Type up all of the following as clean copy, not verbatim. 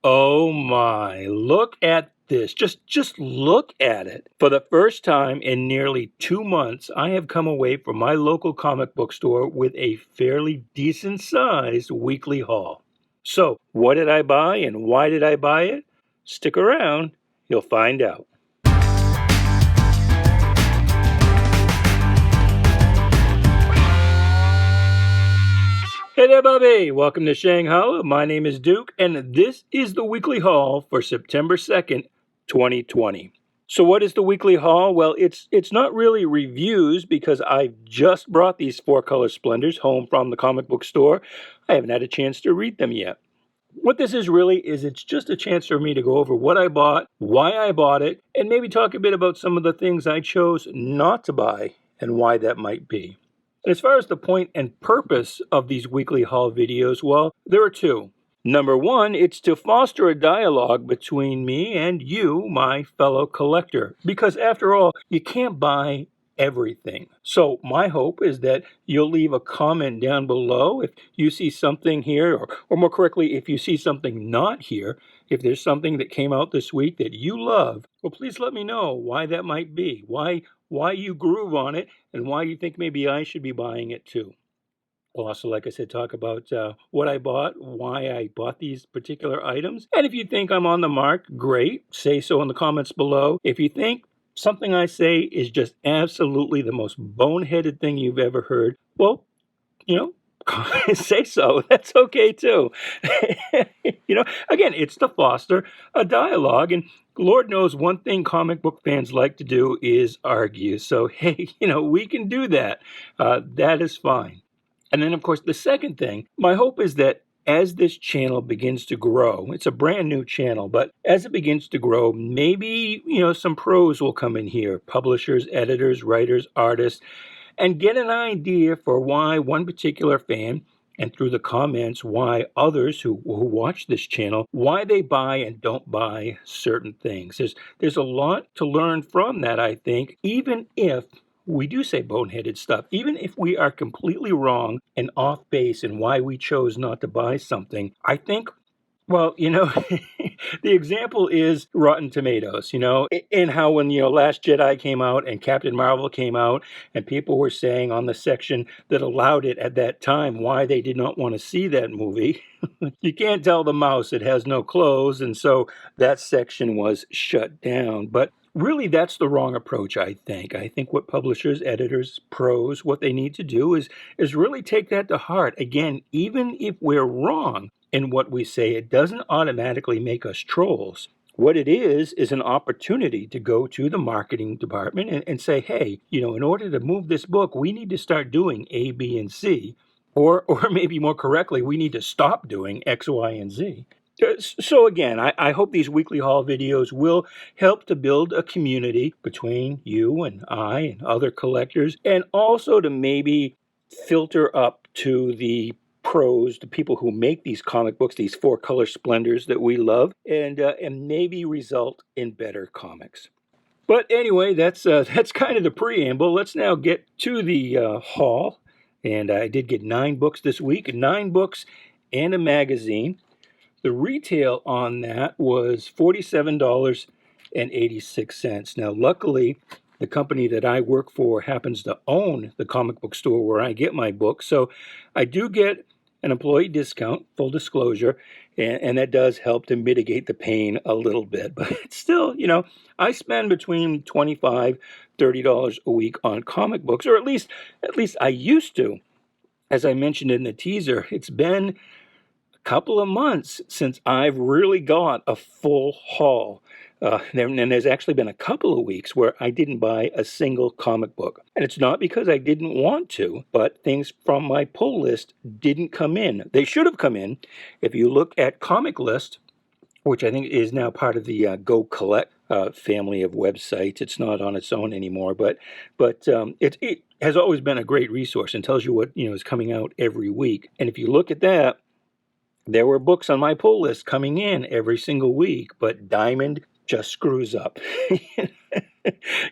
Oh my, look at this. Just look at it. For the first time in nearly 2 months, I have come away from my local comic book store with a fairly decent sized weekly haul. So, what did I buy and why did I buy it? Stick around, you'll find out. Hey there, Bobby. Welcome to Shanghai. My name is Duke, and this is the weekly haul for September 2nd, 2020. So what is the weekly haul? Well, it's not really reviews because I just brought these four-color splendors home from the comic book store. I haven't had a chance to read them yet. What this is really is it's just a chance for me to go over what I bought, why I bought it, and maybe talk a bit about some of the things I chose not to buy and why that might be. As far as the point and purpose of these weekly haul videos, well, there are two. Number one, it's to foster a dialogue between me and you, my fellow collector, because after all, you can't buy everything. So my hope is that you'll leave a comment down below if you see something here, or more correctly, if you see something not here. If there's something that came out this week that you love, well, please let me know why that might be, why you groove on it, and why you think maybe I should be buying it too. We'll also, like I said, talk about what I bought, why I bought these particular items. And if you think I'm on the mark, great. Say so in the comments below. If you think something I say is just absolutely the most boneheaded thing you've ever heard, well, you know, say so. That's okay too. Again, it's to foster a dialogue. And Lord knows one thing comic book fans like to do is argue. So, hey, we can do that. That is fine. And then, of course, the second thing, my hope is that as this channel begins to grow, it's a brand new channel, but as it begins to grow, maybe, some pros will come in here, publishers, editors, writers, artists, and get an idea for why one particular fan, and through the comments, why others who watch this channel, why they buy and don't buy certain things. There's a lot to learn from that, I think, even if we do say boneheaded stuff, even if we are completely wrong and off base in why we chose not to buy something. I think, well, the example is Rotten Tomatoes, and how when, Last Jedi came out and Captain Marvel came out and people were saying on the section that allowed it at that time why they did not want to see that movie. You can't tell the mouse it has no clothes, and so that section was shut down. But really, that's the wrong approach, I think. I think what publishers, editors, pros, what they need to do is really take that to heart. Again, even if we're wrong in what we say, it doesn't automatically make us trolls. What it is an opportunity to go to the marketing department and say, hey, in order to move this book, we need to start doing A, B, and C. Or maybe more correctly, we need to stop doing X, Y, and Z. So again, I hope these weekly haul videos will help to build a community between you and I and other collectors, and also to maybe filter up to the pros, the people who make these comic books, these four-color splendors that we love, and maybe result in better comics. But anyway, that's kind of the preamble. Let's now get to the haul. And I did get 9 books this week, 9 books and a magazine. The retail on that was $47.86. Now, luckily, the company that I work for happens to own the comic book store where I get my books. So I do get an employee discount, full disclosure, and that does help to mitigate the pain a little bit. But it's still, I spend between $25, $30 a week on comic books, or at least I used to. As I mentioned in the teaser, it's been couple of months since I've really got a full haul. And there's actually been a couple of weeks where I didn't buy a single comic book. And it's not because I didn't want to, but things from my pull list didn't come in. They should have come in. If you look at Comic List, which I think is now part of the Go Collect family of websites. It's not on its own anymore, but it has always been a great resource and tells you what is coming out every week. And if you look at that, there were books on my pull list coming in every single week, but Diamond just screws up.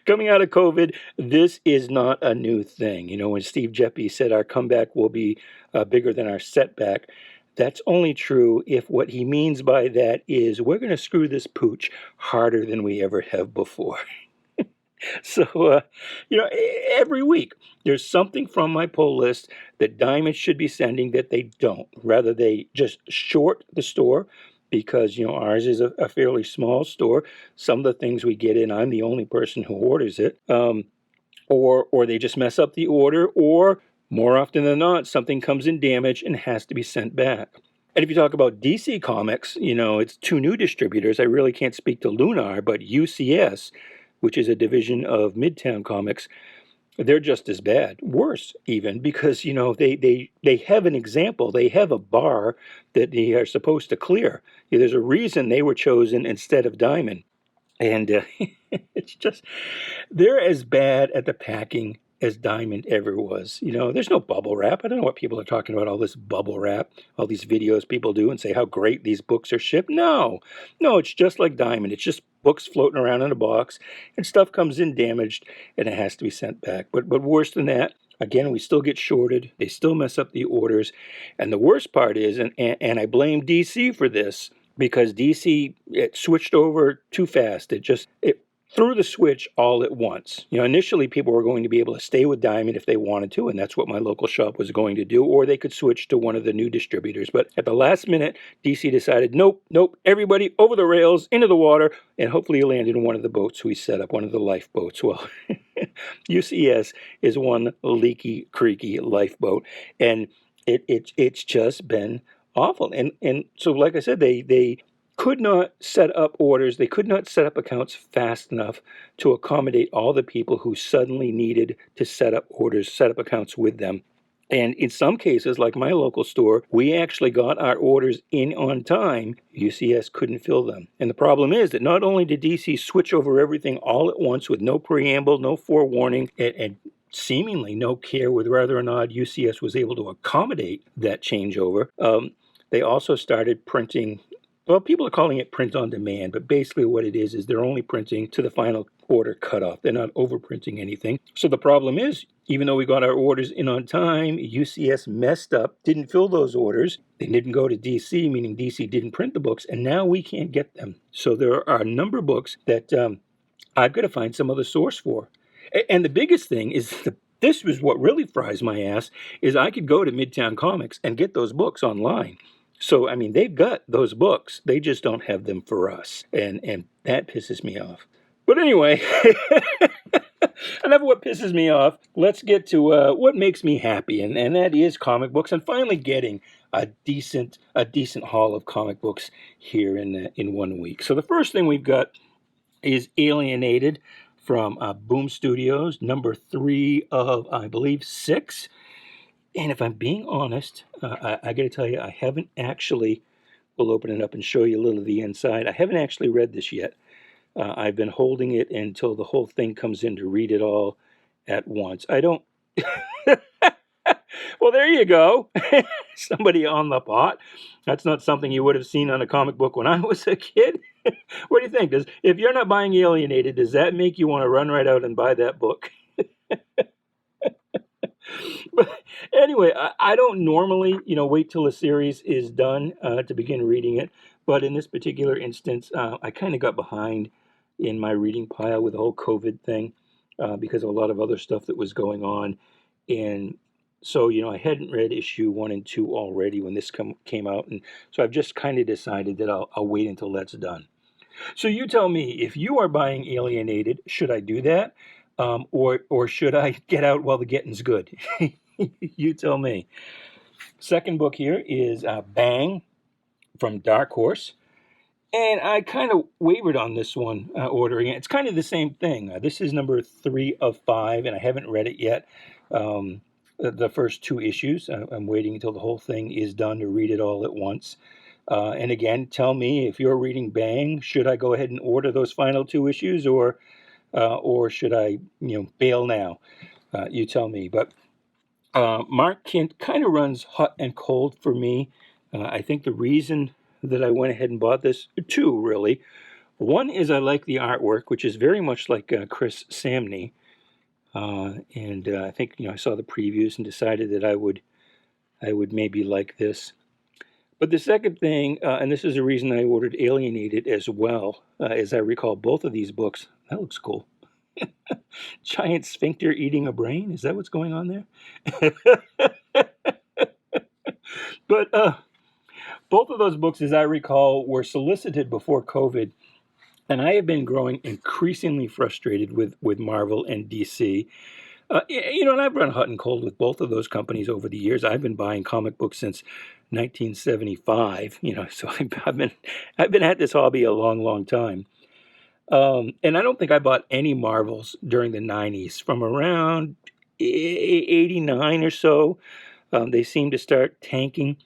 Coming out of COVID, this is not a new thing. When Steve Jeppy said our comeback will be bigger than our setback, That's only true if what he means by that is we're going to screw this pooch harder than we ever have before. So, every week there's something from my pull list that Diamond should be sending that they don't. Rather, they just short the store because, ours is a fairly small store. Some of the things we get in, I'm the only person who orders it. Or they just mess up the order, or more often than not, something comes in damaged and has to be sent back. And if you talk about DC Comics, it's two new distributors. I really can't speak to Lunar, but UCS, which is a division of Midtown Comics, they're just as bad, worse even, because they have an example. They have a bar that they are supposed to clear. There's a reason they were chosen instead of Diamond, and it's just they're as bad at the packing as Diamond ever was. There's no bubble wrap. I don't know what people are talking about, all this bubble wrap, all these videos people do and say how great these books are shipped. No, it's just like Diamond. It's just books floating around in a box, and stuff comes in damaged, and it has to be sent back. But worse than that, again, we still get shorted. They still mess up the orders. And the worst part is, and I blame DC for this, because DC, it switched over too fast. It threw the switch all at once. Initially people were going to be able to stay with Diamond if they wanted to, and that's what my local shop was going to do, or they could switch to one of the new distributors. But at the last minute, DC decided, nope, everybody over the rails, into the water, and hopefully he landed in one of the boats we set up, one of the lifeboats. Well, UCS is one leaky, creaky lifeboat, and it's just been awful. And so, like I said, they could not set up orders. They could not set up accounts fast enough to accommodate all the people who suddenly needed to set up orders, set up accounts with them. And in some cases, like my local store, we actually got our orders in on time. UCS couldn't fill them. And the problem is that not only did DC switch over everything all at once with no preamble, no forewarning, and seemingly no care with whether or not UCS was able to accommodate that changeover, they also started printing. Well, people are calling it print on demand, but basically what it is they're only printing to the final order cutoff. They're not overprinting anything. So the problem is, even though we got our orders in on time, UCS messed up, didn't fill those orders. They didn't go to DC, meaning DC didn't print the books, and now we can't get them. So there are a number of books that I've got to find some other source for. And the biggest thing is this was what really fries my ass, is I could go to Midtown Comics and get those books online. So, they've got those books. They just don't have them for us. And that pisses me off. But anyway, enough of what pisses me off. Let's get to what makes me happy, and that is comic books, and finally getting a decent haul of comic books here in 1 week. So the first thing we've got is Alienated from Boom Studios, number 3 of, I believe, 6. And if I'm being honest, I got to tell you, I haven't actually, we'll open it up and show you a little of the inside. I haven't actually read this yet. I've been holding it until the whole thing comes in to read it all at once. I don't. Well, there you go. Somebody on the pot. That's not something you would have seen on a comic book when I was a kid. What do you think? If you're not buying Alienated, does that make you want to run right out and buy that book? But anyway, I don't normally, wait till a series is done to begin reading it. But in this particular instance, I kind of got behind in my reading pile with the whole COVID thing because of a lot of other stuff that was going on. And so, I hadn't read issue 1 and 2 already when this came out. And so I've just kind of decided that I'll wait until that's done. So you tell me, if you are buying Alienated, should I do that? Or should I get out while the getting's good? You tell me. Second book here is Bang from Dark Horse. And I kind of wavered on this one, ordering it. It's kind of the same thing. This is number 3 of 5, and I haven't read it yet. The first 2 issues. I'm waiting until the whole thing is done to read it all at once. And again, tell me, if you're reading Bang, should I go ahead and order those final 2 issues, or should I, bail now? You tell me. But Mark Kent kind of runs hot and cold for me. I think the reason that I went ahead and bought this, 2 really. One is I like the artwork, which is very much like Chris Samney. And I think, I saw the previews and decided that I would maybe like this. But the second thing, and this is the reason I ordered Alienated as well, as I recall both of these books. That looks cool. Giant sphincter eating a brain. Is that what's going on there? But both of those books, as I recall, were solicited before COVID. And I have been growing increasingly frustrated with Marvel and DC. And I've run hot and cold with both of those companies over the years. I've been buying comic books since 1975. So I've been at this hobby a long, long time. And I don't think I bought any Marvels during the 90s. From around 89 or so, they seemed to start tanking.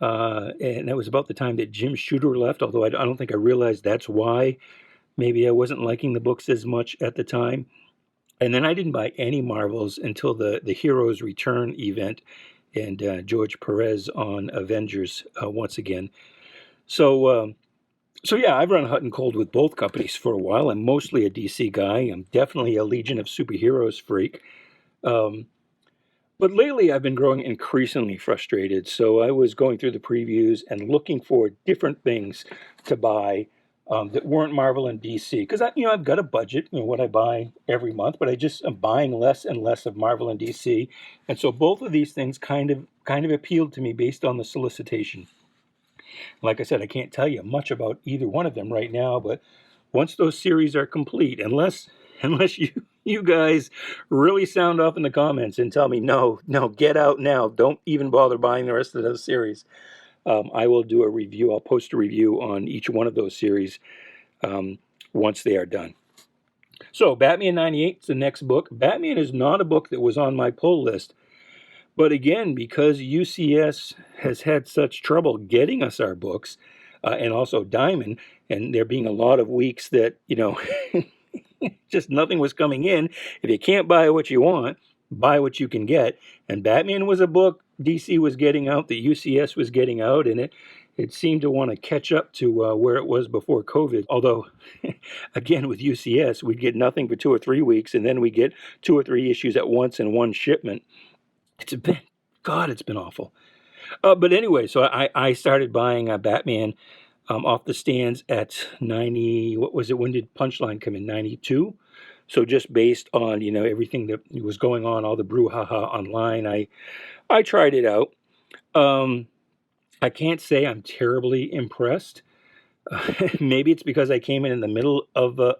And that was about the time that Jim Shooter left, although I don't think I realized that's why. Maybe I wasn't liking the books as much at the time. And then I didn't buy any Marvels until the Heroes Return event and George Perez on Avengers once again. So yeah, I've run hot and cold with both companies for a while. I'm mostly a DC guy. I'm definitely a Legion of Superheroes freak. Um, but lately, I've been growing increasingly frustrated. So I was going through the previews and looking for different things to buy that weren't Marvel and DC. Because I've got a budget, what I buy every month, but I'm buying less and less of Marvel and DC. And so both of these things kind of appealed to me based on the solicitation. Like I said, I can't tell you much about either one of them right now, but once those series are complete, unless you guys really sound off in the comments and tell me no, get out now, don't even bother buying the rest of those series, I will do a review. I'll post a review on each one of those series once they are done. So Batman 98 is the next book. Batman is not a book that was on my pull list. But again, because UCS has had such trouble getting us our books, and also Diamond, and there being a lot of weeks that, just nothing was coming in. If you can't buy what you want, buy what you can get. And Batman was a book DC was getting out, that UCS was getting out, and it seemed to want to catch up to where it was before COVID. Although, again, with UCS, we'd get nothing for 2 or 3 weeks, and then we get 2 or 3 issues at once in one shipment. It's been awful. But anyway, so I started buying Batman off the stands at 90. What was it? When did Punchline come in? 92. So just based on everything that was going on, all the brouhaha online, I tried it out. I can't say I'm terribly impressed. Maybe it's because I came in the middle of a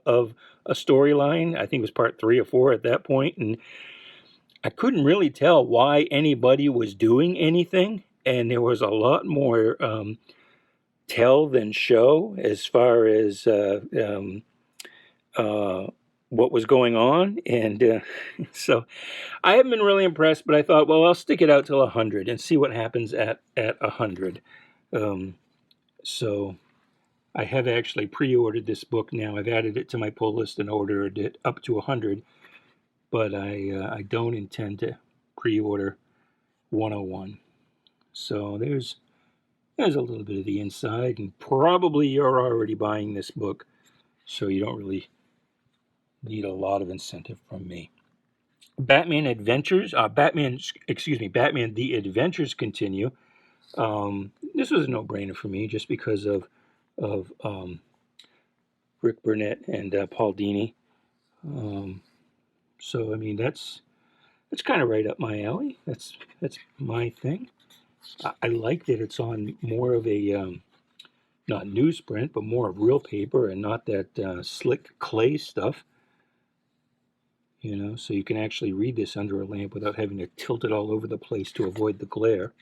storyline. I think it was part 3 or 4 at that point, and I couldn't really tell why anybody was doing anything, and there was a lot more tell than show as far as what was going on, and so I haven't been really impressed. But I thought, well, I'll stick it out till 100 and see what happens at 100. So I have actually pre-ordered this book now. I've added it to my pull list and ordered it up to 100. But I don't intend to pre-order 101. So there's a little bit of the inside, and probably you're already buying this book, so you don't really need a lot of incentive from me. Batman The Adventures Continue. This was a no-brainer for me, just because of Rick Burnett and Paul Dini. So I mean that's kind of right up my alley. That's my thing. I like that it's on more of a not newsprint, but more of real paper and not that slick clay stuff. So you can actually read this under a lamp without having to tilt it all over the place to avoid the glare.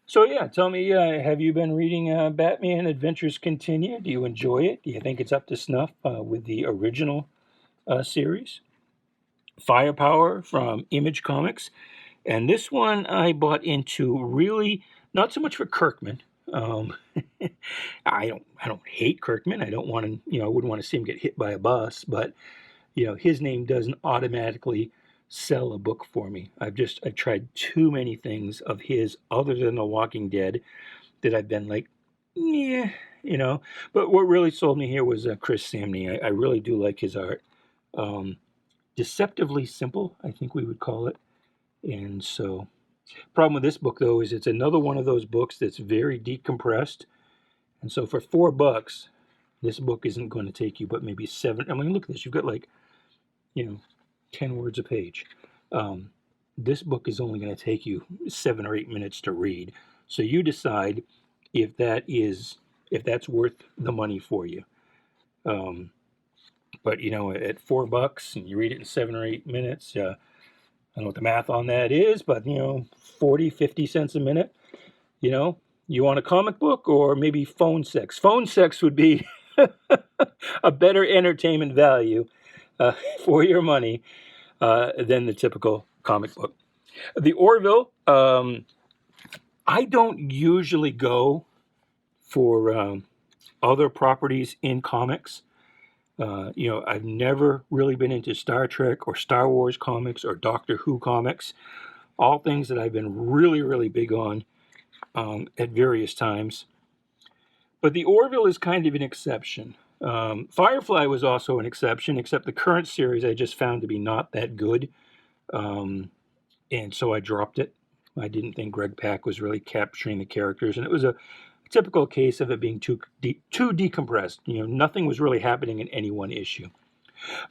So yeah, tell me, have you been reading Batman Adventures Continue? Do you enjoy it? Do you think it's up to snuff with the original series? Firepower from Image Comics. And this one I bought into, really not so much for Kirkman. I don't hate Kirkman. I don't want to, I wouldn't want to see him get hit by a bus, but his name doesn't automatically sell a book for me. I've tried too many things of his other than The Walking Dead that I've been like, yeah, But what really sold me here was Chris Samney. I really do like his art. Deceptively simple, I think we would call it. And so Problem with this book, though, is it's another one of those books that's very decompressed. And so for $4, this book isn't going to take you but maybe 7. I mean, look at this. You've got like, 10 words a page. This book is only going to take you 7 or 8 minutes to read. So you decide if that's worth the money for you. But at $4 and you read it in 7 or 8 minutes, I don't know what the math on that is, but 40, 50 cents a minute. You want a comic book or maybe phone sex? Phone sex would be a better entertainment value for your money than the typical comic book. The Orville, I don't usually go for other properties in comics. I've never really been into Star Trek or Star Wars comics or Doctor Who comics, all things that I've been really, really big on at various times. But the Orville is kind of an exception. Firefly was also an exception, except the current series I just found to be not that good. And so I dropped it. I didn't think Greg Pak was really capturing the characters, and it was a typical case of it being too decompressed. Nothing was really happening in any one issue.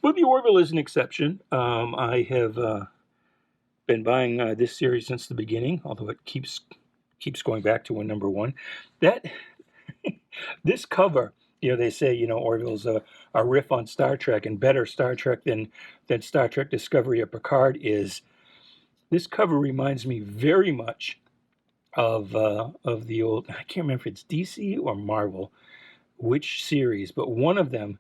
But the Orville is an exception. I have been buying this series since the beginning, although it keeps going back to number 1. This cover, they say, Orville's a riff on Star Trek, and better Star Trek than Star Trek Discovery of Picard is. This cover reminds me very much of the old, I can't remember if it's DC or Marvel, which series, but one of them,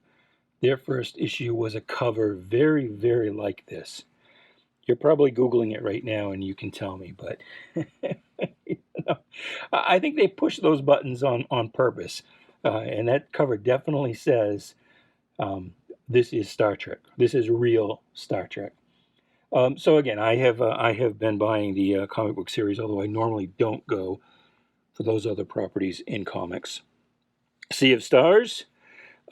their first issue was a cover very, very like this. You're probably Googling it right now and you can tell me, but I think they push those buttons on purpose. And that cover definitely says, this is Star Trek. This is real Star Trek. So again, I have been buying the comic book series, although I normally don't go for those other properties in comics. Sea of Stars.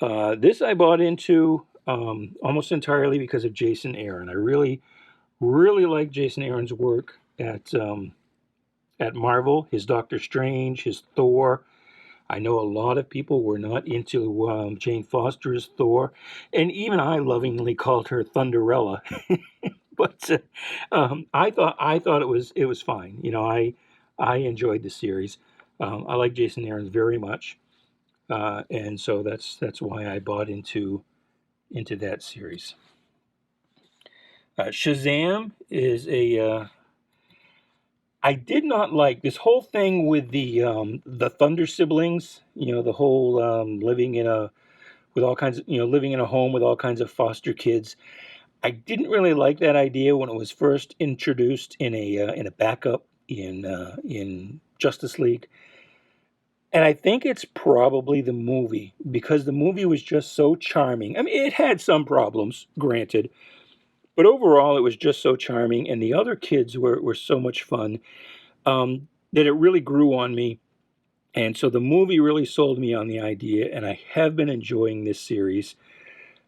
This I bought into almost entirely because of Jason Aaron. I really, really like Jason Aaron's work at Marvel. His Doctor Strange, his Thor. I know a lot of people were not into Jane Foster's Thor, and even I lovingly called her Thunderella. But I thought it was fine. I enjoyed the series. I like Jason Aaron very much, and so that's why I bought into that series. Shazam is I did not like this whole thing with the Thunder siblings. The whole living in a home with all kinds of foster kids. I didn't really like that idea when it was first introduced in a backup in Justice League, and I think it's probably the movie, because the movie was just so charming. I mean, it had some problems, granted, but overall it was just so charming, and the other kids were so much fun that it really grew on me, and so the movie really sold me on the idea, and I have been enjoying this series.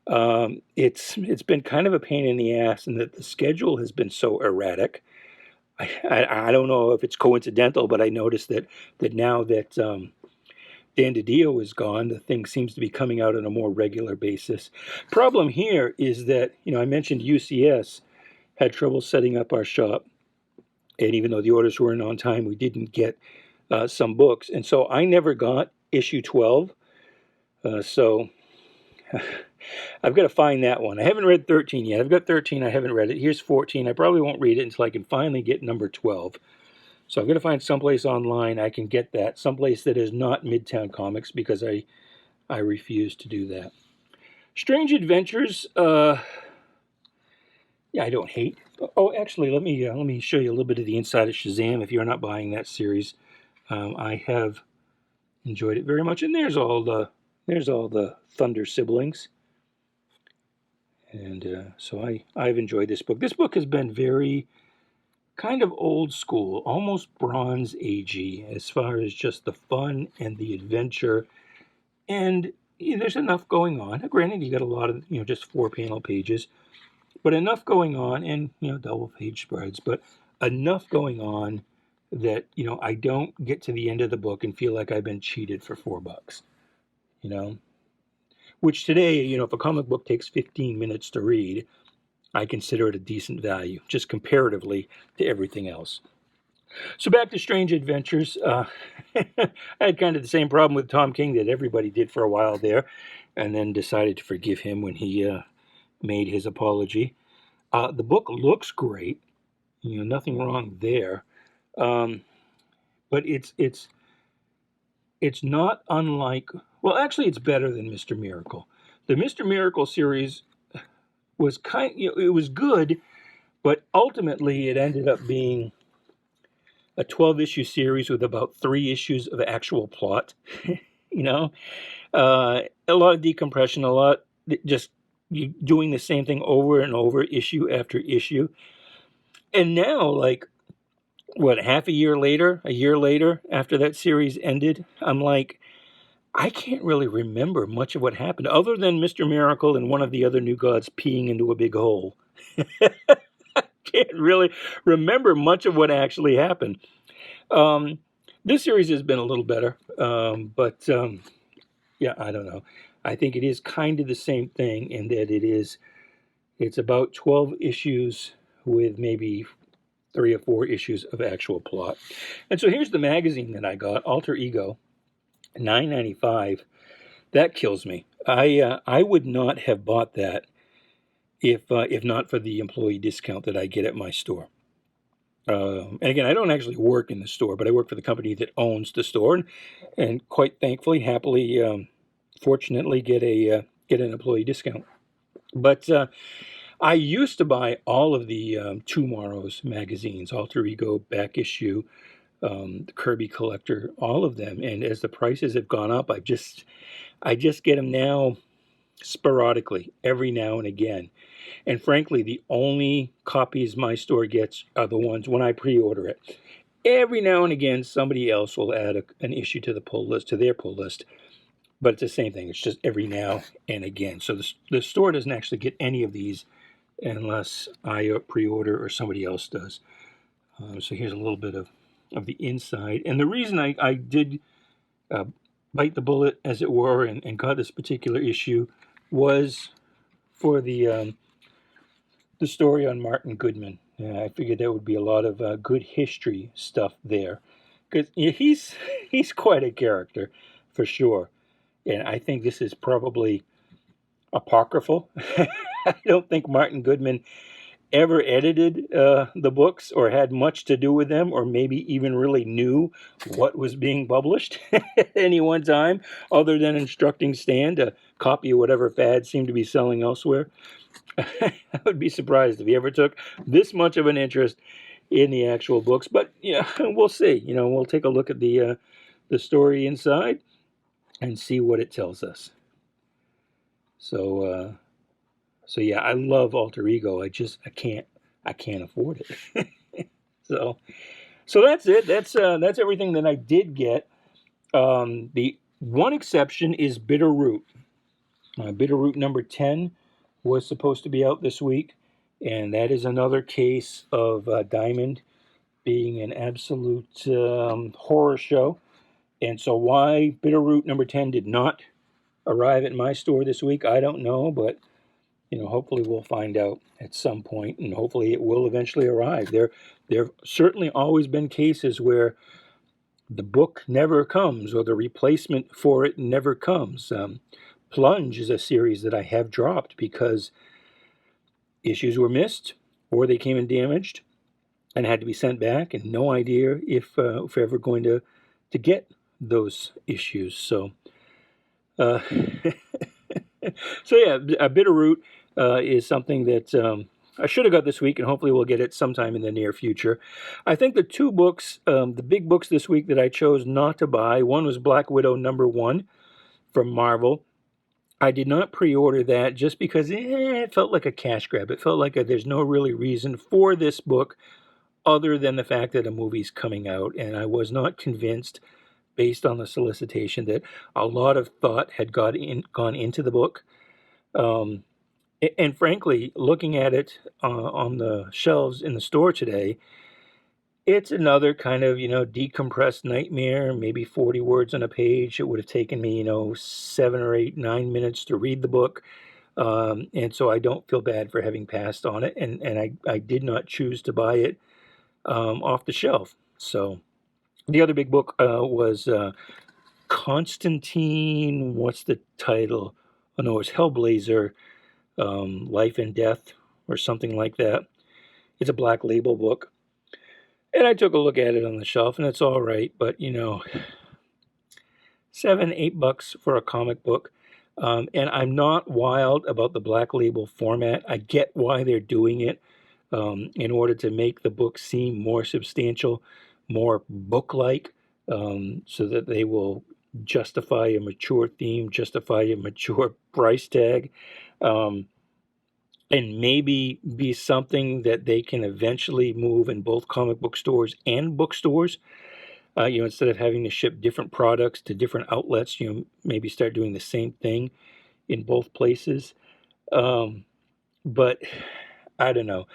It's been kind of a pain in the ass, and that the schedule has been so erratic. I don't know if it's coincidental, but I noticed that now that Dan DiDio is gone, the thing seems to be coming out on a more regular basis. Problem here is that I mentioned UCS had trouble setting up our shop, and even though the orders weren't on time, we didn't get some books, and so I never got issue 12. So I've got to find that one. I haven't read 13 yet. I've got 13. I haven't read it. Here's 14. I probably won't read it until I can finally get number 12. So I'm going to find someplace online I can get that, someplace that is not Midtown Comics, because I refuse to do that. Strange Adventures. I don't hate. Oh, actually, let me show you a little bit of the inside of Shazam. If you're not buying that series, I have enjoyed it very much. And there's all the Thunder siblings. And so I've enjoyed this book. This book has been very kind of old school, almost Bronze Agey, as far as just the fun and the adventure. And there's enough going on. Granted, you got a lot of, just 4-panel pages, but enough going on, and, double page spreads, but enough going on that, I don't get to the end of the book and feel like I've been cheated for $4, you know, which today, if a comic book takes 15 minutes to read, I consider it a decent value, just comparatively to everything else. So back to Strange Adventures. I had kind of the same problem with Tom King that everybody did for a while there, and then decided to forgive him when he made his apology. The book looks great, nothing wrong there, um, but it's not unlike. Well, actually, it's better than Mr. Miracle. The Mr. Miracle series was it was good, but ultimately it ended up being a 12-issue series with about 3 issues of actual plot. you know, a lot of decompression, a lot just you doing the same thing over and over, issue after issue. And now, like, what, a year later, after that series ended, I'm like, I can't really remember much of what happened, other than Mr. Miracle and one of the other new gods peeing into a big hole. Can't really remember much of what actually happened. Um, this series has been a little better, but yeah, I don't know. I think it is kind of the same thing in that it's about 12 issues with maybe 3 or 4 issues of actual plot. And so here's the magazine that I got, Alter Ego, $9.95. That kills me. I would not have bought that if not for the employee discount that I get at my store. And again, I don't actually work in the store, but I work for the company that owns the store, and quite thankfully, happily, fortunately, get an employee discount. But I used to buy all of the Tomorrow's magazines, Alter Ego, Back Issue, the Kirby Collector, all of them. And as the prices have gone up, I just get them now sporadically, every now and again. And frankly, the only copies my store gets are the ones when I pre-order it. Every now and again, somebody else will add an issue to the pull list, to their pull list. But it's the same thing. It's just every now and again. So the store doesn't actually get any of these unless I pre-order or somebody else does. So here's a little bit of the inside. And the reason I did bite the bullet, as it were, and got this particular issue was for the story on Martin Goodman. I figured there would be a lot of good history stuff there, because he's quite a character, for sure. And I think this is probably apocryphal. I don't think Martin Goodman ever edited the books or had much to do with them, or maybe even really knew what was being published at any one time, other than instructing Stan to copy whatever fads seemed to be selling elsewhere. I would be surprised if he ever took this much of an interest in the actual books. But yeah, we'll see. We'll take a look at the story inside and see what it tells us. So yeah, I love Alter Ego. I can't afford it. so that's it. That's everything that I did get. The one exception is Bitter Root. Bitter Root number 10 was supposed to be out this week, and that is another case of Diamond being an absolute horror show. And so why Bitter Root number 10 did not arrive at my store this week, I don't know, but hopefully we'll find out at some point, and hopefully it will eventually arrive. There have certainly always been cases where the book never comes, or the replacement for it never comes. Plunge is a series that I have dropped because issues were missed, or they came in damaged and had to be sent back, and no idea if we're ever going to get those issues. So so yeah, a Bitter Root is something that I should have got this week, and hopefully we'll get it sometime in the near future. I think the 2 books, the big books this week that I chose not to buy, one was Black Widow number 1 from Marvel. I did not pre-order that just because it felt like a cash grab. It felt like there's no really reason for this book other than the fact that a movie's coming out, and I was not convinced, based on the solicitation, that a lot of thought had gone into the book. And frankly, looking at it on the shelves in the store today, It's another kind of, decompressed nightmare, maybe 40 words on a page. It would have taken me, 7 or 8, 9 minutes to read the book. And so I don't feel bad for having passed on it. And I did not choose to buy it off the shelf. So the other big book was Constantine. What's the title? Oh, no, it's Hellblazer, Life and Death, or something like that. It's a Black Label book. And I took a look at it on the shelf, and it's all right, but $7, $8 for a comic book. And I'm not wild about the Black Label format. I get why they're doing it, in order to make the book seem more substantial, more book-like, so that they will justify a mature theme, justify a mature price tag. Um, and maybe be something that they can eventually move in both comic book stores and bookstores. Instead of having to ship different products to different outlets, maybe start doing the same thing in both places. But I don't know.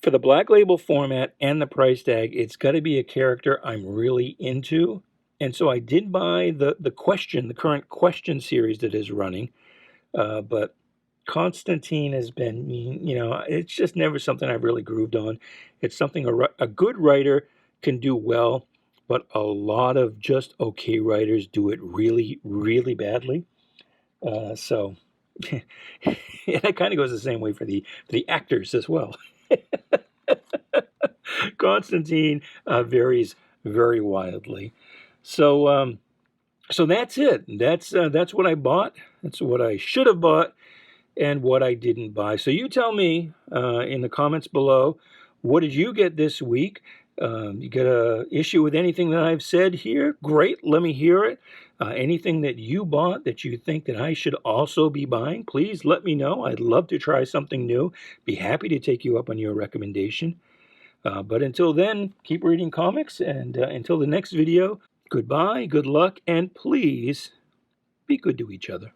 For the Black Label format and the price tag, it's got to be a character I'm really into. And so I did buy the current Question series that is running. But Constantine has been, it's just never something I've really grooved on. It's something a good writer can do well, but a lot of just okay writers do it really, really badly. So, and it kind of goes the same way for the actors as well. Constantine varies very wildly. So, so that's it. That's what I bought. That's what I should have bought, and what I didn't buy. So you tell me in the comments below, what did you get this week? You got a issue with anything that I've said here? Great, let me hear it. Anything that you bought that you think that I should also be buying, please let me know. I'd love to try something new. Be happy to take you up on your recommendation. But until then, keep reading comics, and until the next video, goodbye, good luck, and please be good to each other.